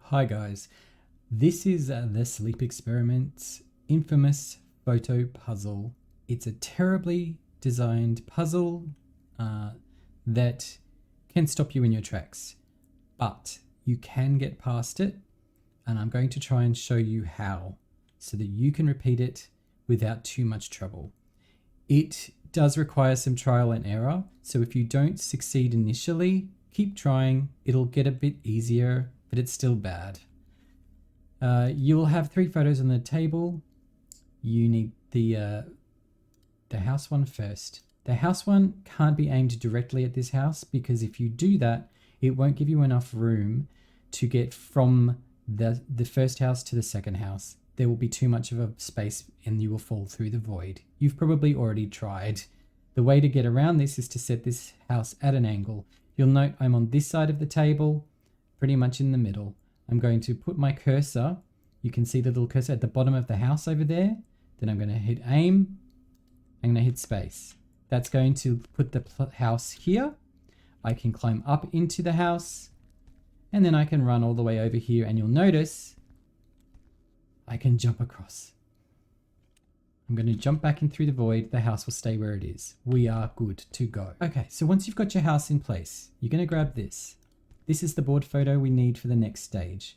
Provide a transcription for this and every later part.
Hi guys, this is the Sleep Experiment's infamous photo puzzle. It's a terribly designed puzzle that can stop you in your tracks, but you can get past it, and I'm going to try and show you how so that you can repeat it without too much trouble. It does require some trial and error, so if you don't succeed initially, keep trying. It'll get a bit easier, but it's still bad. You'll have 3 photos on the table. You need the house one first. The house one can't be aimed directly at this house because if you do that, it won't give you enough room to get from the first house to the second house. There will be too much of a space and you will fall through the void. You've probably already tried. The way to get around this is to set this house at an angle. You'll note I'm on this side of the table, pretty much in the middle. I'm going to put my cursor, you can see the little cursor at the bottom of the house over there. Then I'm going to hit aim, I'm going to hit space. That's going to put the house here. I can climb up into the house and then I can run all the way over here, and you'll notice I can jump across. I'm going to jump back in through the void. The house will stay where it is. We are good to go. Okay, so once you've got your house in place, you're going to grab this. This is the board photo we need for the next stage.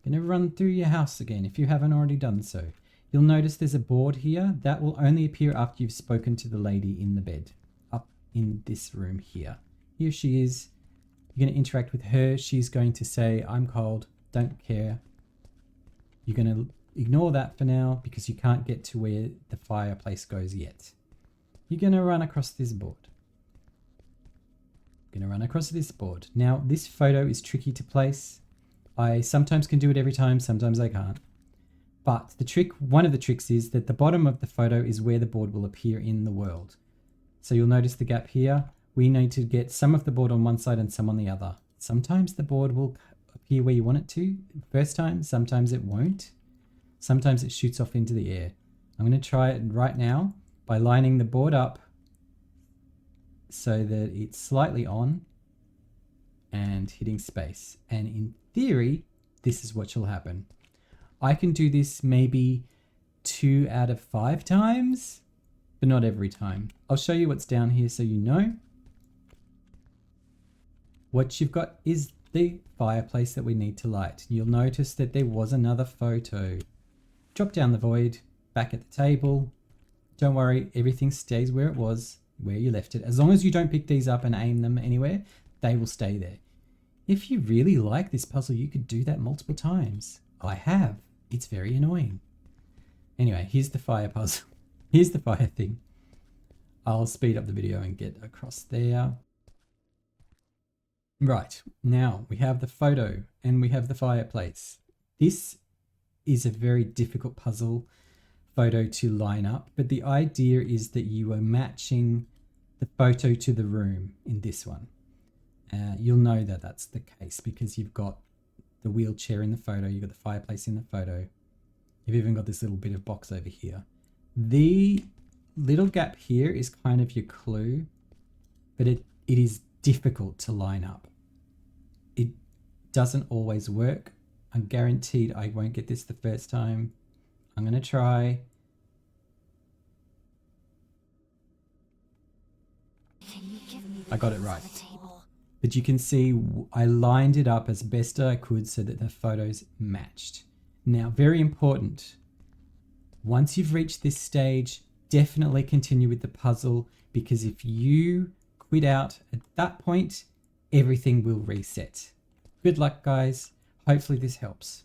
Going to run through your house again if you haven't already done so. You'll notice there's a board here that will only appear after you've spoken to the lady in the bed, up in this room here. Here she is. You're going to interact with her. She's going to say, I'm cold, don't care. You're going to ignore that for now because you can't get to where the fireplace goes yet. You're going to run across this board. Going to run across this board. Now, this photo is tricky to place. I sometimes can do it every time, sometimes I can't. But one of the tricks is that the bottom of the photo is where the board will appear in the world. So you'll notice the gap here. We need to get some of the board on one side and some on the other. Sometimes the board will appear where you want it to first time, sometimes it won't. Sometimes it shoots off into the air. I'm going to try it right now by lining the board up so that it's slightly on and hitting space. And in theory, this is what will happen. I can do this maybe 2 out of 5 times, but not every time. I'll show you what's down here so you know. What you've got is the fireplace that we need to light. You'll notice that there was another photo. Drop down the void, back at the table. Don't worry, everything stays where it was, where you left it. As long as you don't pick these up and aim them anywhere, they will stay there. If you really like this puzzle, you could do that multiple times. I have. It's very annoying. Anyway, here's the fire puzzle. Here's the fire thing. I'll speed up the video and get across there. Right, now we have the photo and we have the fireplace. This is a very difficult puzzle photo to line up, but the idea is that you are matching the photo to the room in this one. You'll know that that's the case because you've got the wheelchair in the photo, you've got the fireplace in the photo, you've even got this little bit of box over here. The little gap here is kind of your clue, but it is difficult to line up. It doesn't always work. I'm guaranteed I won't get this the first time. I'm going to try. I got it right. But you can see I lined it up as best I could so that the photos matched. Now, very important. Once you've reached this stage, definitely continue with the puzzle because if you quit out at that point, everything will reset. Good luck, guys. Hopefully this helps.